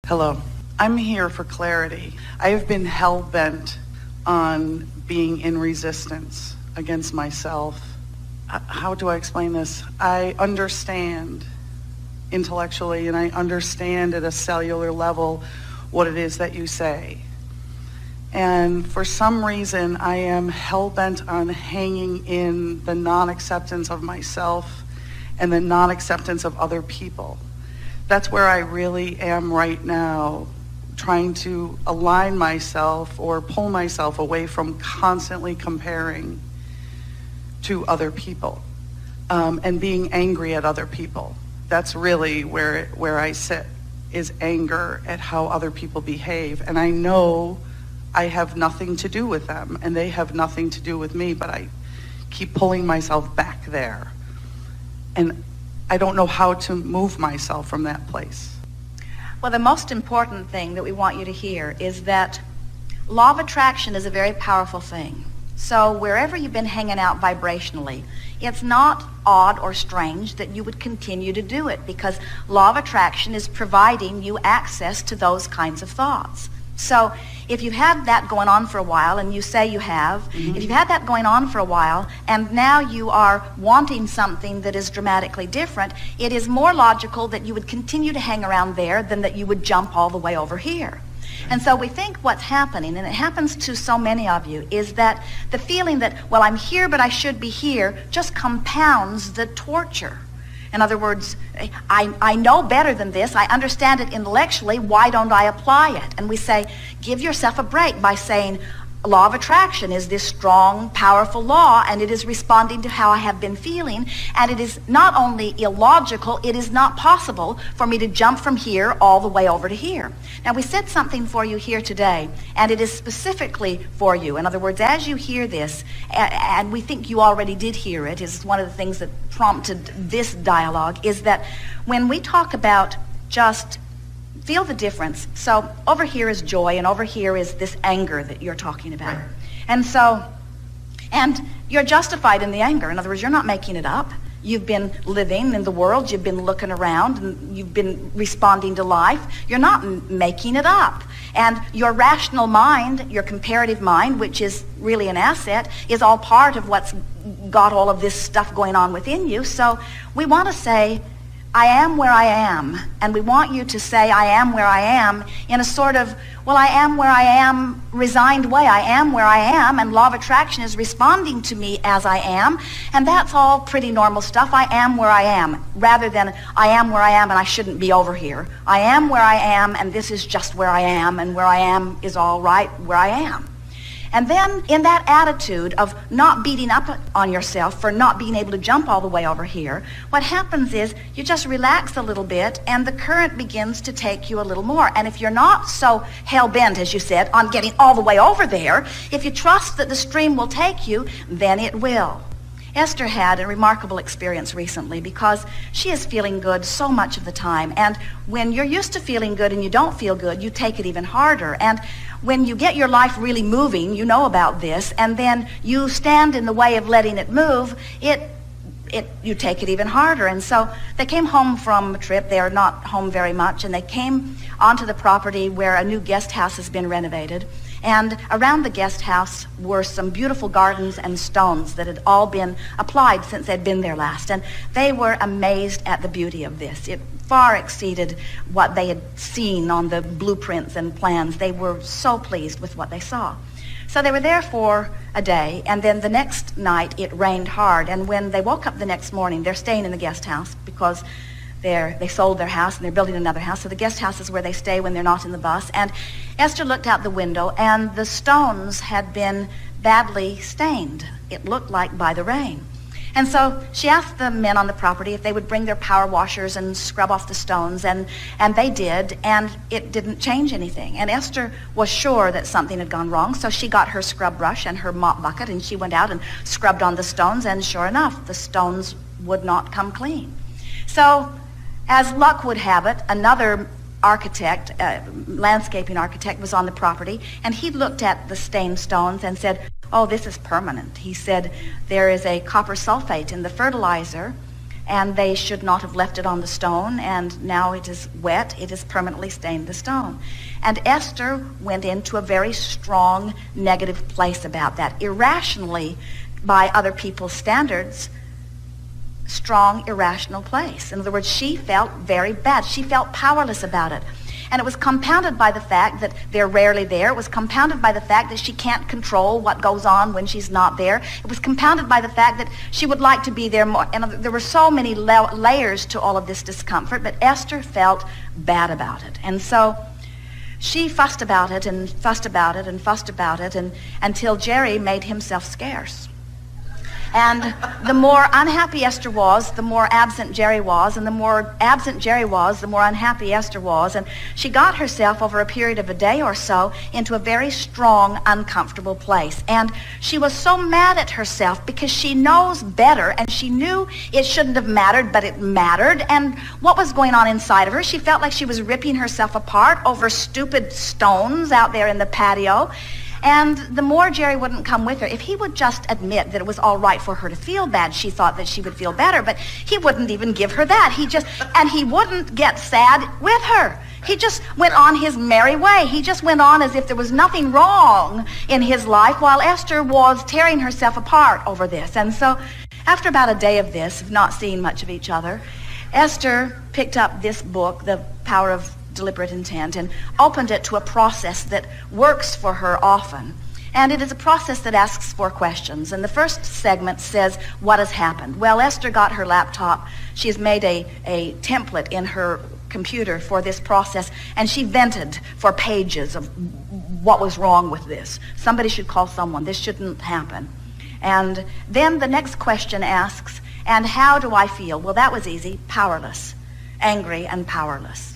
Hello. I'm here for clarity. I have been hell-bent on being in resistance against myself. How do I explain this? I understand intellectually and I understand at a cellular level what it is that you say. And for some reason, I am hell-bent on hanging in the non-acceptance of myself and the non-acceptance of other people. That's where I really am right now, trying to align myself or pull myself away from constantly comparing to other people and being angry at other people. That's really where I sit, is anger at how other people behave. And I know I have nothing to do with them and they have nothing to do with me, but I keep pulling myself back there. And I don't know how to move myself from that place. Well, the most important thing that we want you to hear is that law of attraction is a very powerful thing. So wherever you've been hanging out vibrationally, it's not odd or strange that you would continue to do it, because law of attraction is providing you access to those kinds of thoughts. So if you've had that going on for a while, and you say you have, if you've had that going on for a while, and now you are wanting something that is dramatically different, it is more logical that you would continue to hang around there than that you would jump all the way over here. And so we think what's happening, and it happens to so many of you, is that the feeling that, well, I'm here but I should be here, just compounds the torture. In other words, I know better than this. I understand it intellectually. Why don't I apply it? And we say, give yourself a break by saying, law of attraction is this strong, powerful law, and it is responding to how I have been feeling. And it is not only illogical, it is not possible for me to jump from here all the way over to here. Now, we said something for you here today, and it is specifically for you. In other words, as you hear this, and we think you already did hear it, is one of the things that prompted this dialogue, is that when we talk about just feel the difference. So over here is joy, and over here is this anger that you're talking about. And you're justified in the anger. In other words, you're not making it up. You've been living in the world, you've been looking around, and you've been responding to life. You're not making it up. And your rational mind, your comparative mind, which is really an asset, is all part of what's got all of this stuff going on within you. So we want to say, I am where I am, and we want you to say, I am where I am, in a sort of, well, I am where I am, resigned way. I am where I am, and law of attraction is responding to me as I am, and that's all pretty normal stuff. I am where I am, rather than I am where I am and I shouldn't be over here. I am where I am, and this is just where I am, and where I am is all right where I am. And then in that attitude of not beating up on yourself for not being able to jump all the way over here, what happens is you just relax a little bit and the current begins to take you a little more. And if you're not so hell-bent, as you said, on getting all the way over there, if you trust that the stream will take you, then it will. Esther had a remarkable experience recently because she is feeling good so much of the time. And when you're used to feeling good and you don't feel good, you take it even harder. And when you get your life really moving, you know about this, and then you stand in the way of letting it move, you take it even harder. And so they came home from a trip. They are not home very much, and they came onto the property where a new guest house has been renovated. And around the guest house were some beautiful gardens and stones that had all been applied since they'd been there last. And they were amazed at the beauty of this. It far exceeded what they had seen on the blueprints and plans. They were so pleased with what they saw. So they were there for a day, and then the next night it rained hard. And when they woke up the next morning, they're staying in the guest house because they sold their house and they're building another house. So the guest house is where they stay when they're not in the bus. And Esther looked out the window, and the stones had been badly stained, it looked like, by the rain. And so she asked the men on the property if they would bring their power washers and scrub off the stones, and they did, and it didn't change anything. And Esther was sure that something had gone wrong, so she got her scrub brush and her mop bucket, and she went out and scrubbed on the stones, and sure enough, the stones would not come clean. So, as luck would have it, another architect, landscaping architect, was on the property, and he looked at the stained stones and said, oh, this is permanent. He said, there is a copper sulfate in the fertilizer, and they should not have left it on the stone, and now it is wet, it has permanently stained the stone. And Esther went into a very strong negative place about that, irrationally, by other people's standards, strong, irrational place. In other words, she felt very bad. She felt powerless about it. And it was compounded by the fact that they're rarely there. It was compounded by the fact that she can't control what goes on when she's not there. It was compounded by the fact that she would like to be there more. And there were so many layers to all of this discomfort, but Esther felt bad about it. And so she fussed about it and fussed about it and fussed about it until Jerry made himself scarce. And the more unhappy Esther was, the more absent Jerry was, and the more absent Jerry was, the more unhappy Esther was. And she got herself, over a period of a day or so, into a very strong, uncomfortable place. And she was so mad at herself because she knows better, and she knew it shouldn't have mattered, but it mattered. And what was going on inside of her? She felt like she was ripping herself apart over stupid stones out there in the patio. And the more Jerry wouldn't come with her, if he would just admit that it was all right for her to feel bad, she thought that she would feel better, but he wouldn't even give her that. And he wouldn't get sad with her. He just went on his merry way. He just went on as if there was nothing wrong in his life, while Esther was tearing herself apart over this. And so after about a day of this, of not seeing much of each other, Esther picked up this book, The Power of Deliberate Intent, and opened it to a process that works for her often. And it is a process that asks 4 questions. And the first segment says, what has happened? Well, Esther got her laptop. She has made a template in her computer for this process, and she vented for pages of what was wrong with this. Somebody should call someone. This shouldn't happen. And then the next question asks, and how do I feel? Well, that was easy. Powerless. Angry and powerless.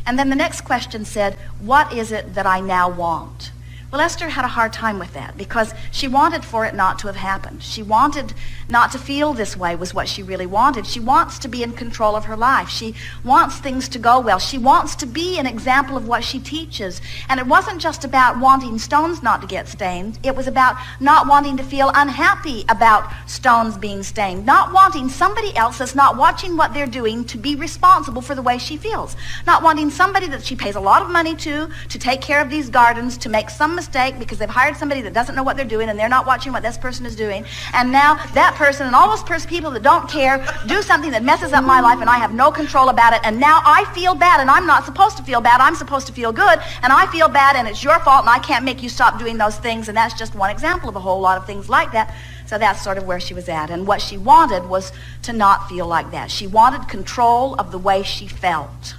And then the next question said, what is it that I now want? Well, Esther had a hard time with that because she wanted for it not to have happened. She wanted not to feel this way was what she really wanted. She wants to be in control of her life. She wants things to go well. She wants to be an example of what she teaches. And it wasn't just about wanting stones not to get stained. It was about not wanting to feel unhappy about stones being stained. Not wanting somebody else that's not watching what they're doing to be responsible for the way she feels. Not wanting somebody that she pays a lot of money to take care of these gardens, to make some mistake because they've hired somebody that doesn't know what they're doing and they're not watching what this person is doing. And now that person and all those people that don't care do something that messes up my life and I have no control about it. And now I feel bad, and I'm not supposed to feel bad. I'm supposed to feel good, and I feel bad, and it's your fault, and I can't make you stop doing those things. And that's just one example of a whole lot of things like that. So that's sort of where she was at. And what she wanted was to not feel like that. She wanted control of the way she felt.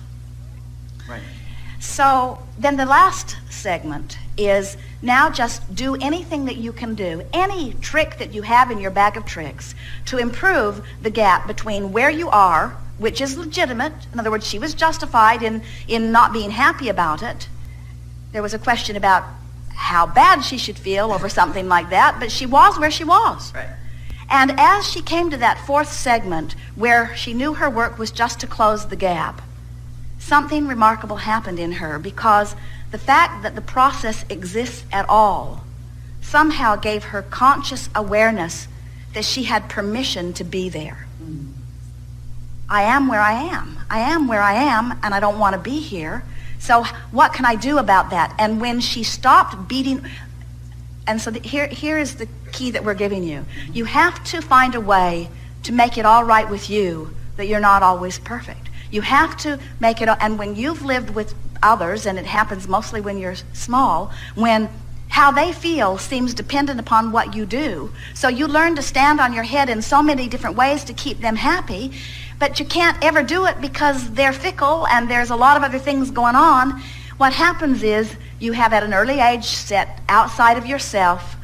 Right. So then the last segment is now just do anything that you can do, any trick that you have in your bag of tricks to improve the gap between where you are, which is legitimate. In other words, she was justified in not being happy about it. There was a question about how bad she should feel over something like that, but she was where she was. Right. And as she came to that 4th segment where she knew her work was just to close the gap, something remarkable happened in her, because the fact that the process exists at all somehow gave her conscious awareness that she had permission to be there. I am where I am. I am where I am, and I don't want to be here. So what can I do about that? And when she stopped beating, and so here is the key that we're giving you. You have to find a way to make it all right with you that you're not always perfect. You have to make it, and when you've lived with others, and it happens mostly when you're small, when how they feel seems dependent upon what you do. So you learn to stand on your head in so many different ways to keep them happy, but you can't ever do it because they're fickle and there's a lot of other things going on. What happens is you have at an early age set outside of yourself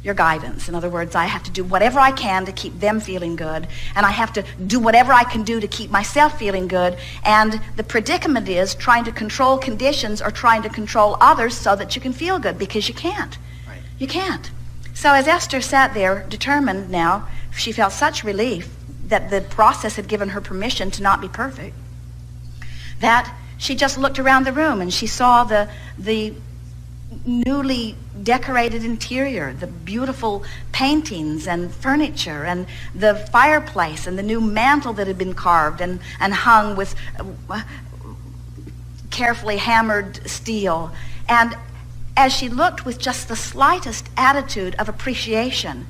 your guidance. In other words, I have to do whatever I can to keep them feeling good, and I have to do whatever I can do to keep myself feeling good. And the predicament is trying to control conditions or trying to control others so that you can feel good, because you can't. Right. You can't. So as Esther sat there determined now, she felt such relief that the process had given her permission to not be perfect, that she just looked around the room and she saw the newly decorated interior, the beautiful paintings and furniture and the fireplace and the new mantle that had been carved and hung with carefully hammered steel. And as she looked with just the slightest attitude of appreciation,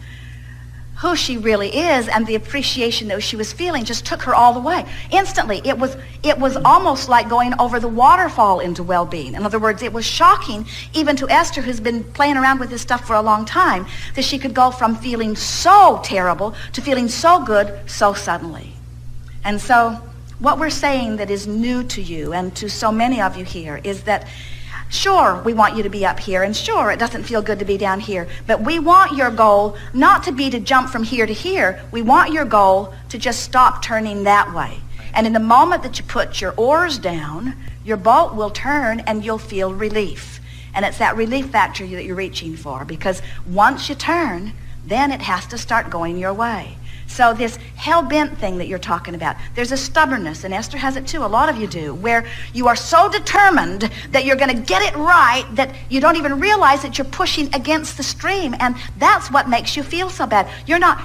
who she really is and the appreciation that she was feeling just took her all the way. Instantly, it was almost like going over the waterfall into well-being. In other words, it was shocking even to Esther, who's been playing around with this stuff for a long time, that she could go from feeling so terrible to feeling so good so suddenly. And so what we're saying that is new to you and to so many of you here is that sure, we want you to be up here, and sure, it doesn't feel good to be down here, but we want your goal not to be to jump from here to here. We want your goal to just stop turning that way. And in the moment that you put your oars down, your boat will turn and you'll feel relief. And it's that relief factor that you're reaching for, because once you turn, then it has to start going your way. So this hell-bent thing that you're talking about, there's a stubbornness, and Esther has it too, a lot of you do, where you are so determined that you're going to get it right that you don't even realize that you're pushing against the stream, and that's what makes you feel so bad.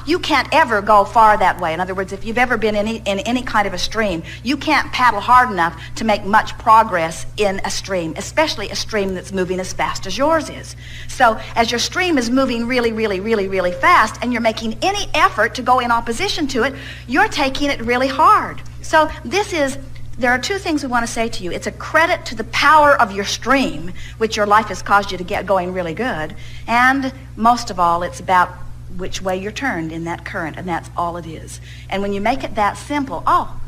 You can't ever go far that way. In other words, if you've ever been in any kind of a stream, you can't paddle hard enough to make much progress in a stream, especially a stream that's moving as fast as yours is. So as your stream is moving really, really, really, really fast, and you're making any effort to go in opposition to it, you're taking it really hard. So there are two things we want to say to you. It's a credit to the power of your stream, which your life has caused you to get going really good. And most of all, it's about which way you're turned in that current, and that's all it is. And when you make it that simple, oh,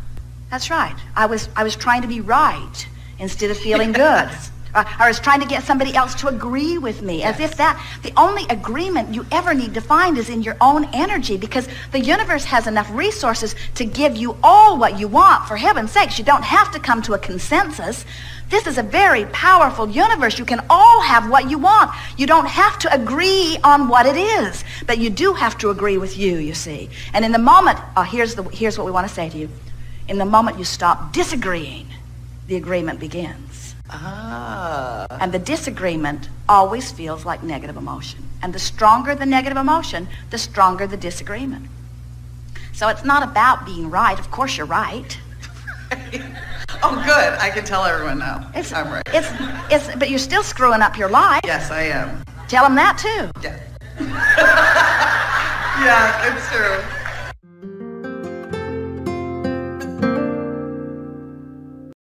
that's right. I was trying to be right instead of feeling good. I was trying to get somebody else to agree with me, as if that the only agreement you ever need to find is in your own energy, because the universe has enough resources to give you all what you want. For heaven's sakes, you don't have to come to a consensus. This is a very powerful universe. You can all have what you want. You don't have to agree on what it is, but you do have to agree with you see. And in the moment, here's what we want to say to you. In the moment you stop disagreeing, the agreement begins. And the disagreement always feels like negative emotion. And the stronger the negative emotion, the stronger the disagreement. So it's not about being right. Of course you're right. Oh, good. I can tell everyone now. I'm right. But you're still screwing up your life. Yes, I am. Tell them that too. Yeah. Yeah, it's true.